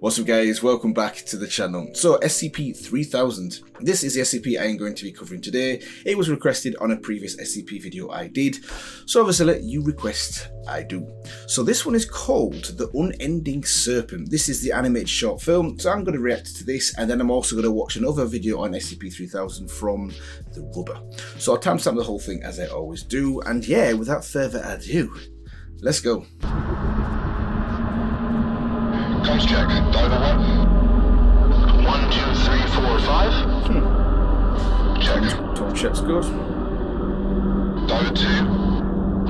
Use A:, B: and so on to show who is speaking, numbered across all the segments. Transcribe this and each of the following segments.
A: What's up guys, welcome back to the channel. So SCP-3000, this is the SCP I am going to be covering today. It was requested on a previous SCP video I did, so obviously let you request, I do. So this one is called The Unending Serpent. This is the animated short film, so I'm going to react to this and then I'm also going to watch another video on SCP-3000 from the Rubber. So I'll timestamp the whole thing as I always do, and yeah, without further ado, let's go.
B: Comms check. Diver 1. 1, 2, 3, 4, 5. Check.
A: Tom checks good.
B: Diver 2.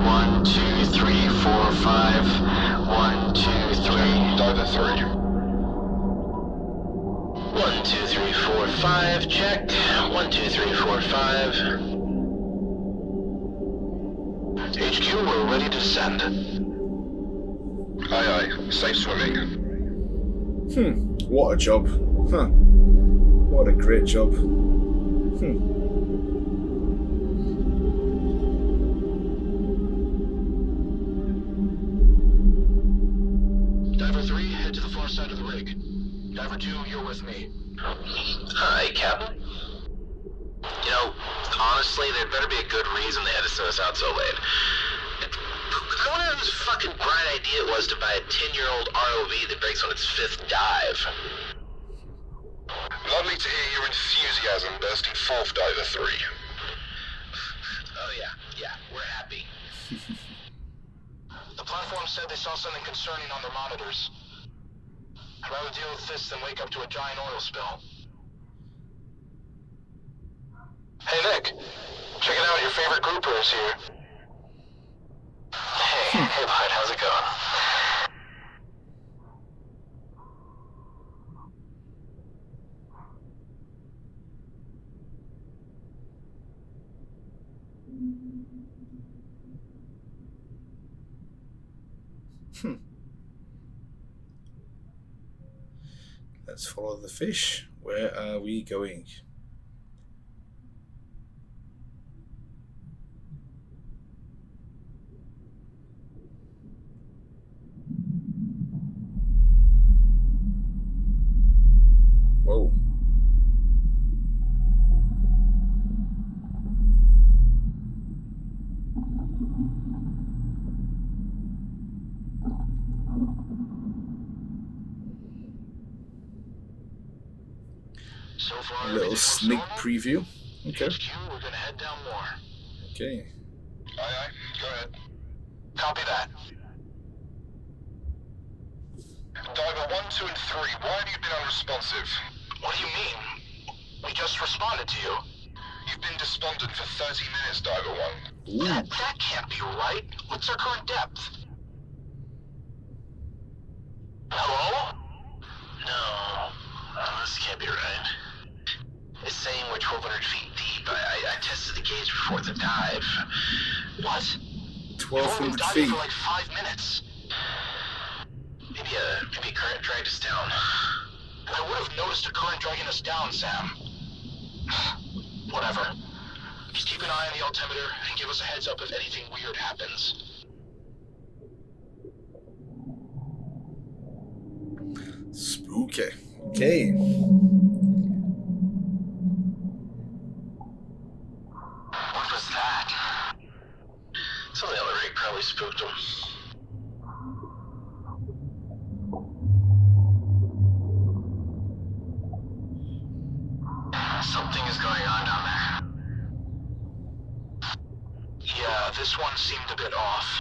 B: 1, 2, 3, 4, 5. 1, 2, 3. Diver 3. 1, 2, 3, 4, 5. Check. 1, 2, 3, 4, 5. HQ, we're ready to descend. Aye, aye. Safe swimming.
A: What a job. What a great job.
B: Diver 3, head to the far side of the rig. Diver 2, you're with me. Hi, Captain. You know, honestly, there'd better be a good reason they had to send us out so late. I wonder whose fucking bright idea it was to buy a 10-year-old ROV that breaks on its 5th dive. Lovely to hear your enthusiasm bursting forth, Diver 3. Oh yeah, we're happy. The platform said they saw something concerning on their monitors. I'd rather deal with this than wake up to a giant oil spill. Hey Nick, check it out, your favorite grouper is here. Hey bud, how's it going?
A: Let's follow the fish. Where are we going? Whoa.
B: So far,
A: A little sneak preview. Okay.
B: HQ, we're gonna head down more.
A: Okay.
B: Aye, go ahead. Copy that. Diver 1, 2, and 3, why have you been unresponsive? What do you mean? We just responded to you. You've been despondent for 30 minutes, Diver 1. That can't be right. What's our current depth? Hello? No, this can't be right. It's saying we're 1,200 feet deep. I tested the gauge before the dive. What?
A: 1,200
B: diving
A: feet.
B: for like 5 minutes. Maybe a current dragged us down. I would have noticed a current dragging us down, Sam. Whatever. Just keep an eye on the altimeter and give us a heads up if anything weird happens.
A: Spooky. Okay.
B: What was that? Something on the rig probably spooked him. Something is going on down there. Yeah, this one seemed a bit off.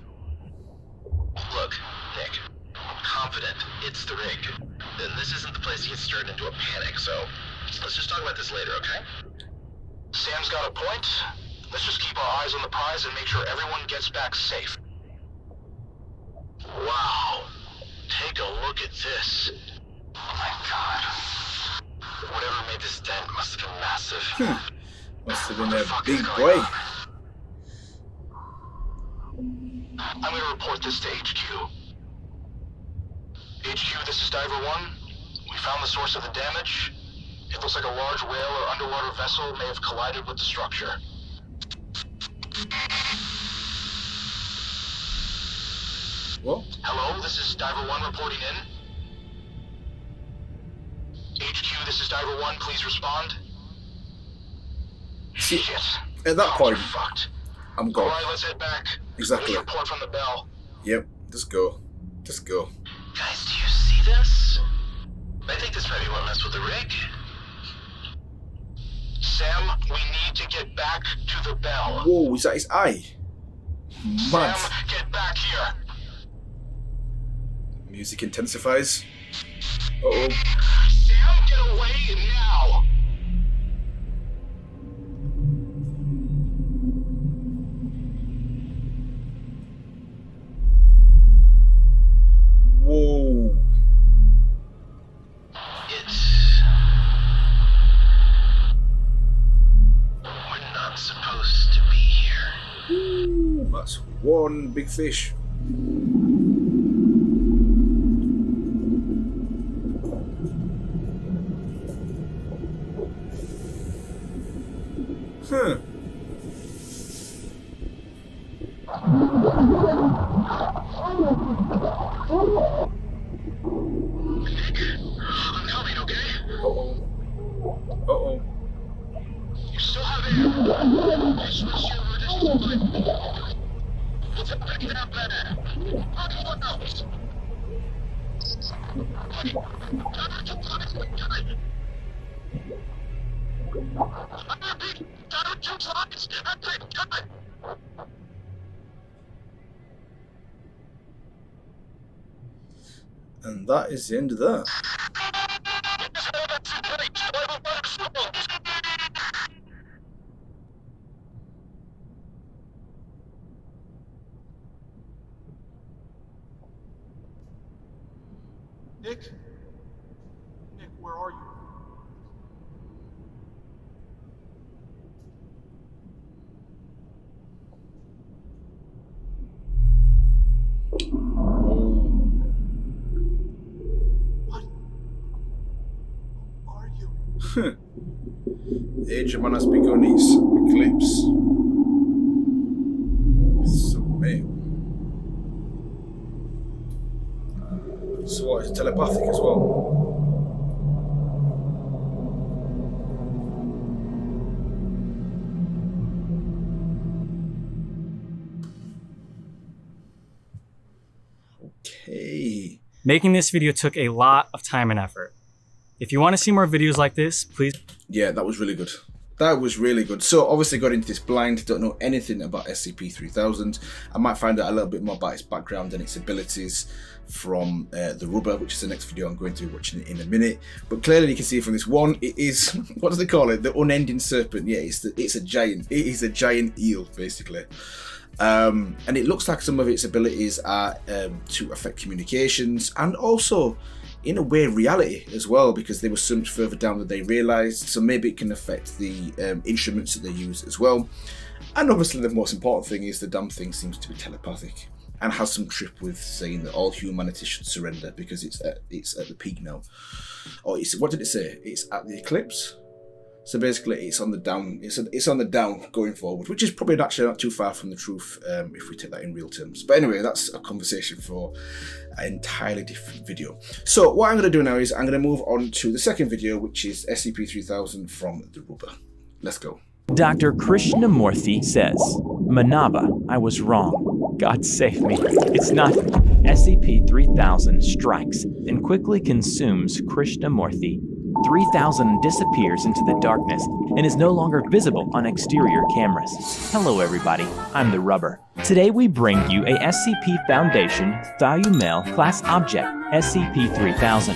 B: Look, Nick, I'm confident it's the rig. Then this isn't the place to get stirred into a panic, so let's just talk about this later, okay? Sam's got a point. Let's just keep our eyes on the prize and make sure everyone gets back safe. Wow. Take a look at this. Oh my god. Whatever made this dent must have been massive.
A: Must have been a
B: What the
A: big
B: fuck is
A: boy.
B: going on? I'm gonna report this to HQ. HQ, this is Diver 1. We found the source of the damage. It looks like a large whale or underwater vessel may have collided with the structure.
A: What?
B: Hello, this is Diver 1 reporting in. this is Diver 1. Please respond.
A: See,
B: Shit.
A: at that point,
B: We're fucked.
A: I'm gone.
B: Alright, let's head back.
A: Exactly.
B: Report from the bell.
A: Yep, just go. Just go.
B: Guys, do you see this? I think this might be what messed with the rig. Sam, we need to get back to the bell.
A: Whoa, is that his eye? Mad.
B: Sam, get back here.
A: Music intensifies. Uh-oh.
B: Sam, get away now.
A: Whoa.
B: We're not supposed to be here.
A: Ooh, that's one big fish. Huh.
B: I'm coming, okay?
A: Uh-oh. Uh-oh.
B: You still have air. I switched you over to distance flight. What's happening out there? What else?
A: And that is the end of that.
C: Nick? Nick, where are you? What? Who are you?
A: The age of man has begun its eclipse. So, mate. So what, it's telepathic as well? Okay.
D: Making this video took a lot of time and effort. If you want to see more videos like this, please...
A: Yeah, that was really good. That was really good. So obviously got into this blind, don't know anything about SCP-3000. I might find out a little bit more about its background and its abilities from the Rubber, which is the next video I'm going to be watching in a minute. But clearly you can see from this one, it is, what do they call it? The Unending Serpent. Yeah, it's a giant. It is a giant eel, basically. And it looks like some of its abilities are to affect communications and also, in a way, reality as well, because they were so much further down than they realized. So maybe it can affect the instruments that they use as well. And obviously the most important thing is the damn thing seems to be telepathic and has some trip with saying that all humanity should surrender because it's at the peak now. Or what did it say? It's at the eclipse. So basically, it's on the down. It's on the down going forward, which is probably actually not too far from the truth if we take that in real terms. But anyway, that's a conversation for an entirely different video. So what I'm going to do now is I'm going to move on to the second video, which is SCP-3000 from the Rubber. Let's go.
E: Dr. Krishnamurthy says, Manava, I was wrong. God save me. It's nothing. SCP-3000 strikes and quickly consumes Krishnamurthy. 3000 disappears into the darkness and is no longer visible on exterior cameras. Hello everybody, I'm the Rubber. Today we bring you a SCP Foundation TheReelSym class object, SCP-3000.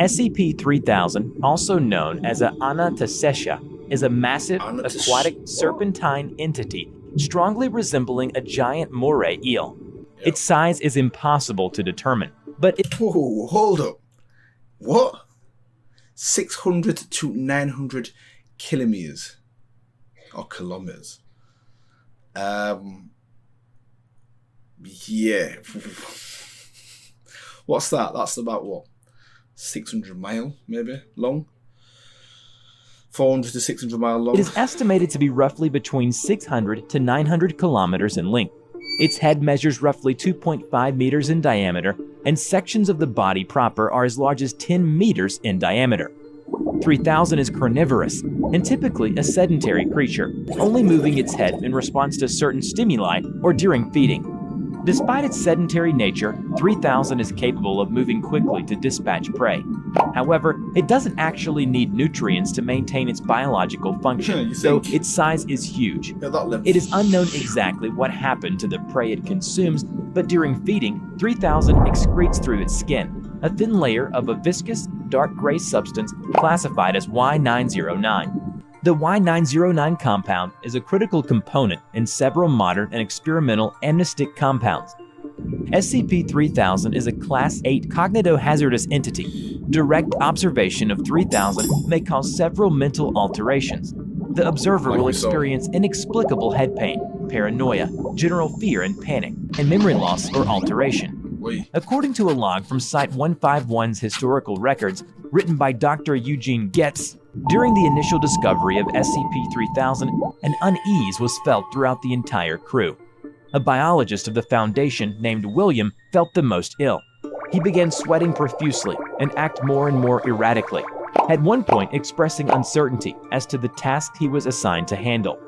E: SCP-3000, also known as an Anantashesha, is a massive aquatic serpentine entity strongly resembling a giant moray eel.
A: Yep.
E: Its size is impossible to determine, but
A: Oh, hold up. What? 600 to 900 kilometers or kilometers. Yeah. What's that? That's about what? 600 mile, maybe long. 400 to 600 mile long.
E: it is estimated to be roughly between 600 to 900 kilometers in length. Its head measures roughly 2.5 meters in diameter, and sections of the body proper are as large as 10 meters in diameter. 3000 is carnivorous and typically a sedentary creature, only moving its head in response to certain stimuli or during feeding. Despite its sedentary nature, 3000 is capable of moving quickly to dispatch prey. However, it doesn't actually need nutrients to maintain its biological function, so its size is huge. It is unknown exactly what happened to the prey it consumes, but during feeding, 3000 excretes through its skin a thin layer of a viscous, dark gray substance classified as Y909. The Y909 compound is a critical component in several modern and experimental amnestic compounds. SCP-3000 is a Class 8 cognitohazardous entity. Direct observation of 3000 may cause several mental alterations. The observer will experience inexplicable head pain, paranoia, general fear and panic, and memory loss or alteration. According to a log from Site 151's historical records, written by Dr. Eugene Getz, during the initial discovery of SCP-3000, an unease was felt throughout the entire crew. A biologist of the Foundation named William felt the most ill. He began sweating profusely and acted more and more erratically, at one point expressing uncertainty as to the task he was assigned to handle.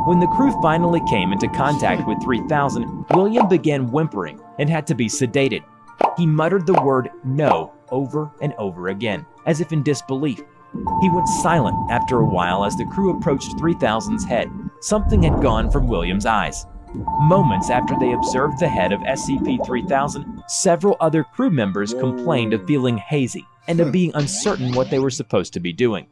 E: When the crew finally came into contact with 3000, William began whimpering and had to be sedated. He muttered the word "no" over and over again, as if in disbelief. He went silent after a while as the crew approached 3000's head. Something had gone from William's eyes. Moments after they observed the head of SCP-3000, several other crew members complained of feeling hazy and of being uncertain what they were supposed to be doing.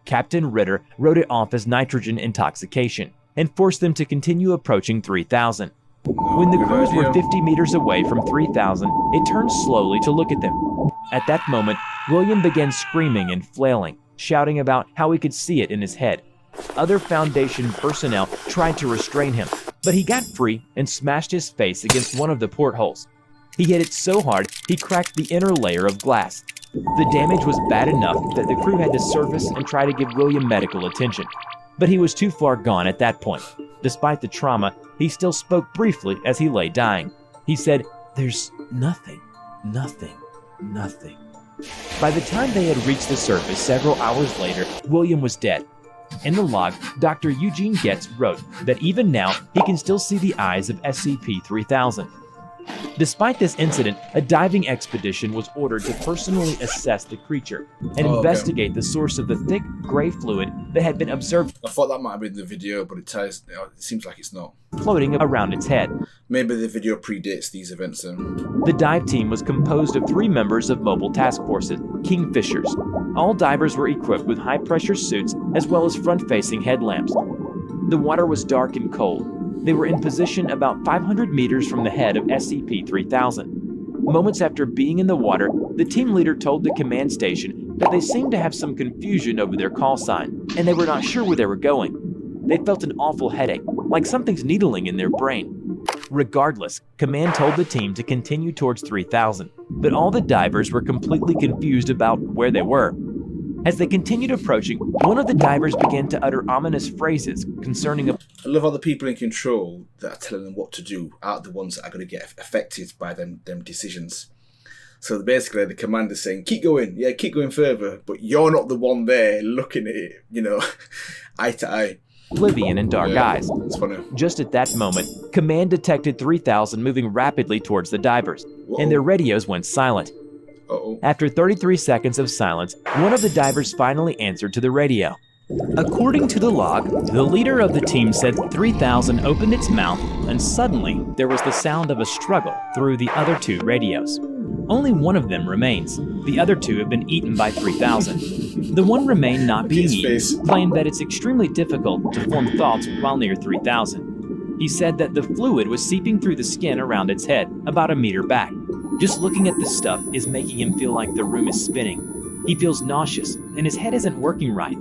E: Captain Ritter wrote it off as nitrogen intoxication and forced them to continue approaching 3000. When the crews were 50 meters away from 3000, it turned slowly to look at them. At that moment, William began screaming and flailing, shouting about how he could see it in his head. Other Foundation personnel tried to restrain him, but he got free and smashed his face against one of the portholes. He hit it so hard, he cracked the inner layer of glass. The damage was bad enough that the crew had to surface and try to give William medical attention. But he was too far gone at that point. Despite the trauma, he still spoke briefly as he lay dying. He said, "There's nothing, nothing, nothing." By the time they had reached the surface several hours later, William was dead. In the log, Dr. Eugene Getz wrote that even now, he can still see the eyes of SCP-3000. Despite this incident, a diving expedition was ordered to personally assess the creature and investigate the source of the thick, gray fluid that had been observed.
A: I thought that might have been the video, but it seems like it's not.
E: Floating around its head.
A: Maybe the video predates these events then.
E: The dive team was composed of 3 members of Mobile Task Forces, Kingfishers. All divers were equipped with high-pressure suits as well as front-facing headlamps. The water was dark and cold. They were in position about 500 meters from the head of SCP-3000. Moments after being in the water, the team leader told the command station that they seemed to have some confusion over their call sign, and they were not sure where they were going. They felt an awful headache, like something's needling in their brain. Regardless, command told the team to continue towards 3000, but all the divers were completely confused about where they were. As they continued approaching, one of the divers began to utter ominous phrases concerning a...
A: I love how the people in control that are telling them what to do are the ones that are going to get affected by them decisions. So basically the commander's saying, keep going, yeah, keep going further, but you're not the one there looking at it, eye to eye.
E: Oblivion in dark eyes.
A: It's funny.
E: Just at that moment, command detected 3000 moving rapidly towards the divers, and their radios went silent. After 33 seconds of silence, one of the divers finally answered to the radio. According to the log, the leader of the team said 3000 opened its mouth, and suddenly there was the sound of a struggle through the other 2 radios. Only one of them remains. The other 2 have been eaten by 3000. The one remained not being eaten claimed that it's extremely difficult to form thoughts while near 3000. He said that the fluid was seeping through the skin around its head, about a meter back. Just looking at the stuff is making him feel like the room is spinning. He feels nauseous, and his head isn't working right.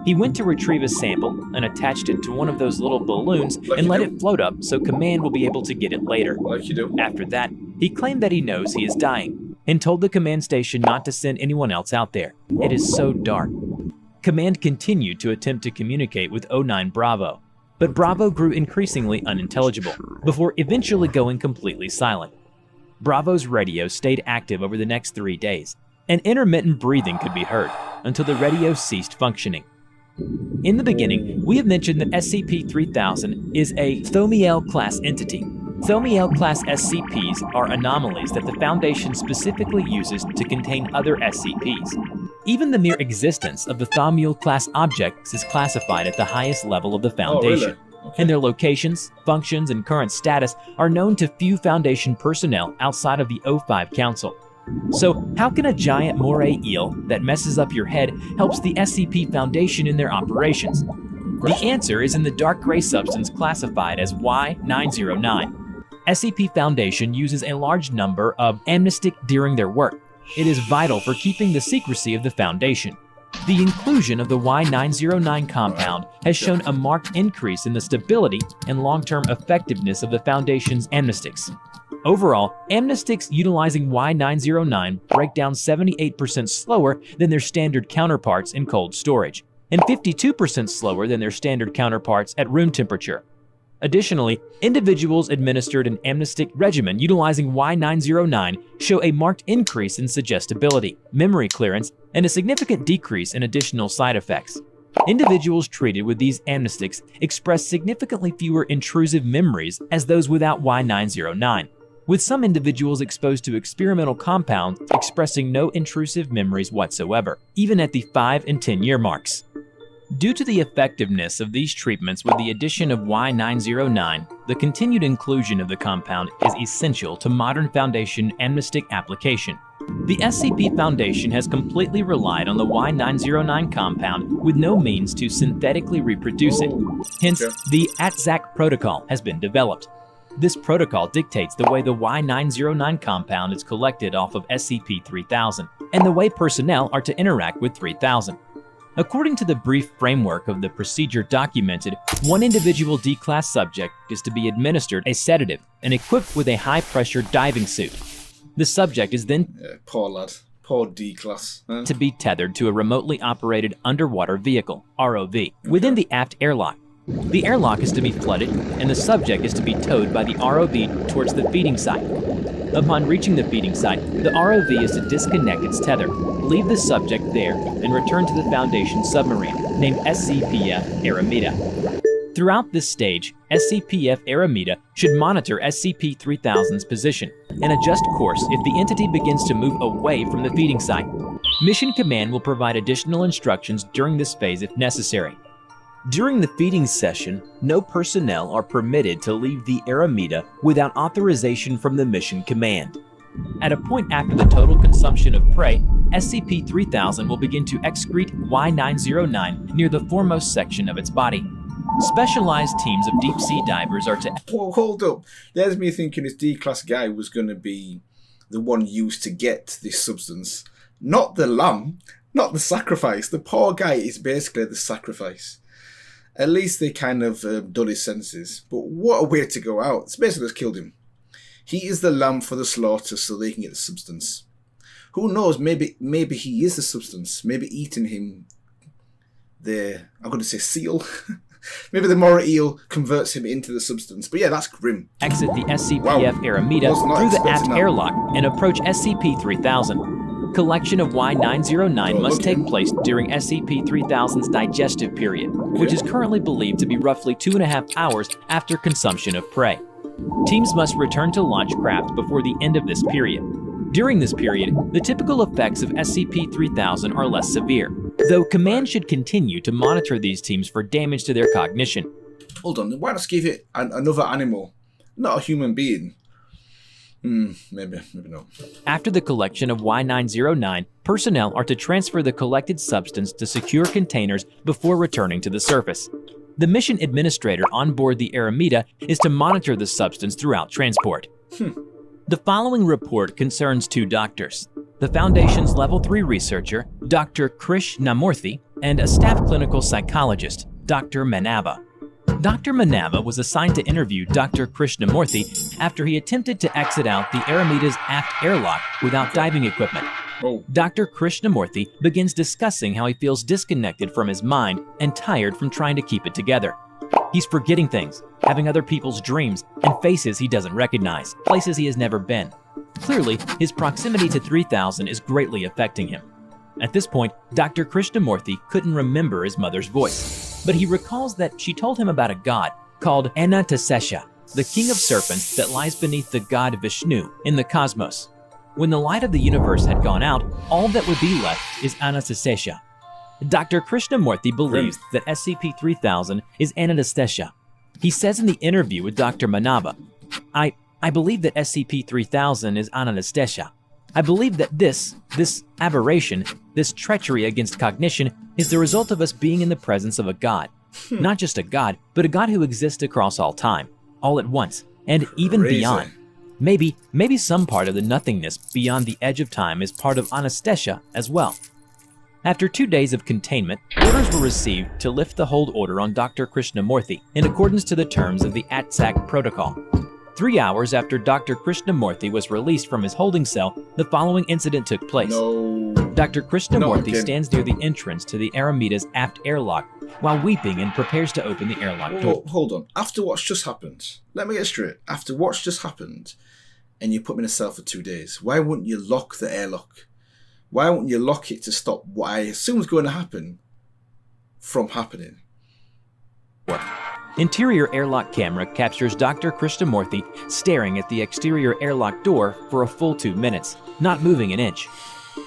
E: He went to retrieve a sample and attached it to one of those little balloons and let it float up so command will be able to get it later. After that, he claimed that he knows he is dying and told the command station not to send anyone else out there. It is so dark. Command continued to attempt to communicate with 09 Bravo, but Bravo grew increasingly unintelligible before eventually going completely silent. Bravo's radio stayed active over the next 3 days, and intermittent breathing could be heard until the radio ceased functioning. In the beginning, we have mentioned that SCP-3000 is a Thaumiel-class entity. Thaumiel-class SCPs are anomalies that the Foundation specifically uses to contain other SCPs. Even the mere existence of the Thaumiel-class objects is classified at the highest level of the Foundation, and their locations, functions, and current status are known to few Foundation personnel outside of the O5 Council. So how can a giant moray eel that messes up your head helps the SCP Foundation in their operations? The answer is in the dark gray substance classified as Y909. SCP Foundation uses a large number of amnestics during their work. It is vital for keeping the secrecy of the Foundation. The inclusion of the Y909 compound has shown a marked increase in the stability and long-term effectiveness of the Foundation's amnestics. Overall, amnestics utilizing Y909 break down 78% slower than their standard counterparts in cold storage, and 52% slower than their standard counterparts at room temperature. Additionally, individuals administered an amnestic regimen utilizing Y909 show a marked increase in suggestibility, memory clearance, and a significant decrease in additional side effects. Individuals treated with these amnestics express significantly fewer intrusive memories as those without Y909, with some individuals exposed to experimental compounds expressing no intrusive memories whatsoever, even at the 5 and 10 year marks. Due to the effectiveness of these treatments with the addition of Y909, the continued inclusion of the compound is essential to modern Foundation amnestic application. The SCP Foundation has completely relied on the Y909 compound with no means to synthetically reproduce it. Hence, the ATZAC protocol has been developed. This protocol dictates the way the Y909 compound is collected off of SCP-3000 and the way personnel are to interact with 3000. According to the brief framework of the procedure documented, one individual D-class subject is to be administered a sedative and equipped with a high-pressure diving suit. The subject is then
A: poor lad, poor D-class.
E: To be tethered to a remotely operated underwater vehicle, ROV, within the aft airlock. The airlock is to be flooded, and the subject is to be towed by the ROV towards the feeding site. Upon reaching the feeding site, the ROV is to disconnect its tether, leave the subject there, and return to the Foundation submarine, named SCPF Aramida. Throughout this stage, SCPF Aramida should monitor SCP-3000's position and adjust course if the entity begins to move away from the feeding site. Mission Command will provide additional instructions during this phase if necessary. During the feeding session, no personnel are permitted to leave the Aramida without authorization from the Mission Command. At a point after the total consumption of prey, SCP-3000 will begin to excrete Y909 near the foremost section of its body. Specialized teams of deep-sea divers are to...
A: Whoa, hold up. There's me thinking this D-class guy was going to be the one used to get this substance. Not the lamb, not the sacrifice. The poor guy is basically the sacrifice. At least they kind of dull his senses. But what a way to go out. It's basically just killed him. He is the lamb for the slaughter so they can get the substance. Who knows, maybe he is the substance. Maybe eating him, I'm going to say seal. Maybe the moray eel converts him into the substance. But yeah, that's grim.
E: Exit the SCPF Aramida through the aft airlock and approach SCP-3000. Collection of Y909 must take place during SCP-3000's digestive period, which is currently believed to be roughly 2.5 hours after consumption of prey. Teams must return to launch craft before the end of this period. During this period, the typical effects of SCP-3000 are less severe, though Command should continue to monitor these teams for damage to their cognition.
A: Hold on, why not give it another animal, not a human being? Maybe not.
E: After the collection of Y909, personnel are to transfer the collected substance to secure containers before returning to the surface. The mission administrator on board the Aramida is to monitor the substance throughout transport. The following report concerns 2 doctors, the Foundation's Level 3 researcher, Dr. Krish Namorthy, and a staff clinical psychologist, Dr. Manava. Dr. Manava was assigned to interview Dr. Krishnamurthy after he attempted to exit out the Aramida's aft airlock without diving equipment. Dr. Krishnamurthy begins discussing how he feels disconnected from his mind and tired from trying to keep it together. He's forgetting things, having other people's dreams, and faces he doesn't recognize, places he has never been. Clearly, his proximity to 3000 is greatly affecting him. At this point, Dr. Krishnamurti couldn't remember his mother's voice, but he recalls that she told him about a god called Anantashesha, the king of serpents that lies beneath the god Vishnu in the cosmos. When the light of the universe had gone out, all that would be left is Anantashesha. Dr. Krishnamurti believes that SCP-3000 is Anantashesha. He says in the interview with Dr. Manava, I believe that SCP-3000 is Anantashesha. I believe that this aberration, this treachery against cognition, is the result of us being in the presence of a god. Not just a god, but a god who exists across all time, all at once, and even beyond. Maybe some part of the nothingness beyond the edge of time is part of anesthesia as well. After 2 days of containment, orders were received to lift the hold order on Dr. Krishnamurti in accordance to the terms of the ATSAC protocol. 3 hours after Dr. Krishnamurti was released from his holding cell, the following incident took place. Dr. Krishnamurti stands near the entrance to the Aramita's aft airlock while weeping and prepares to open the airlock door.
A: Hold on. After what's just happened, let me get straight. After what's just happened, and you put me in a cell for 2 days, why wouldn't you lock the airlock? Why wouldn't you lock it to stop what I assume is going to happen from happening?
E: Interior airlock camera captures Dr. Krishnamurti staring at the exterior airlock door for a full 2 minutes, not moving an inch.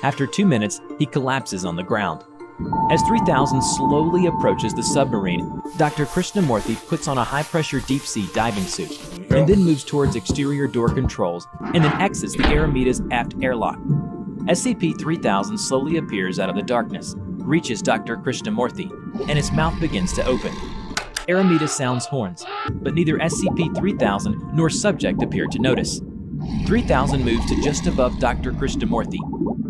E: After 2 minutes, he collapses on the ground. As 3000 slowly approaches the submarine, Dr. Krishnamurti puts on a high-pressure deep-sea diving suit, and then moves towards exterior door controls, and then exits the Aramita's aft airlock. SCP-3000 slowly appears out of the darkness, reaches Dr. Krishnamurti, and his mouth begins to open. Aramita sounds horns, but neither SCP-3000 nor subject appear to notice. 3000 moves to just above Dr. Krishnamurti.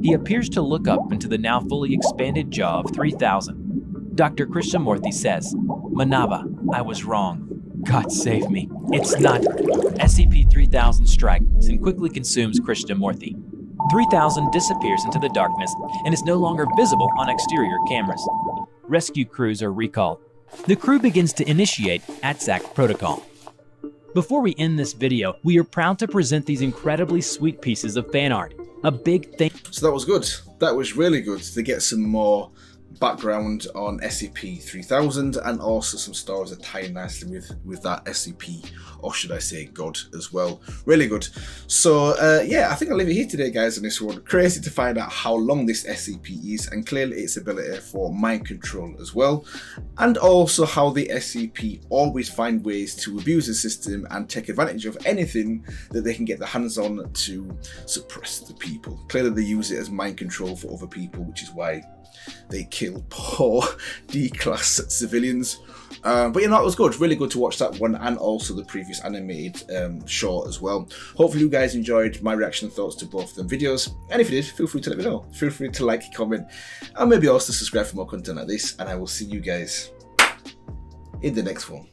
E: He appears to look up into the now fully expanded jaw of 3000. Dr. Krishnamurti says, "Manava, I was wrong. God save me. It's not." SCP-3000 strikes and quickly consumes Krishnamurti. 3000 disappears into the darkness and is no longer visible on exterior cameras. Rescue crews are recalled. The crew begins to initiate ATSAC protocol. Before we end this video, we are proud to present these incredibly sweet pieces of fan art. A big thank you.
A: So that was good. That was really good to get some more background on SCP-3000 and also some stories that tie in nicely with that SCP, or should I say God as well. Really good. So yeah, I think I'll leave it here today, guys, on this one. Crazy to find out how long this SCP is, and clearly its ability for mind control as well, and also how the SCP always find ways to abuse the system and take advantage of anything that they can get their hands on to suppress the people. Clearly they use it as mind control for other people, which is why they kill poor D-class civilians. But you know, it was good, really good to watch that one, and also the previous animated short as well. Hopefully you guys enjoyed my reaction and thoughts to both of them videos, and if you did, feel free to let me know. Feel free to like, comment, and maybe also subscribe for more content like this, and I will see you guys in the next one.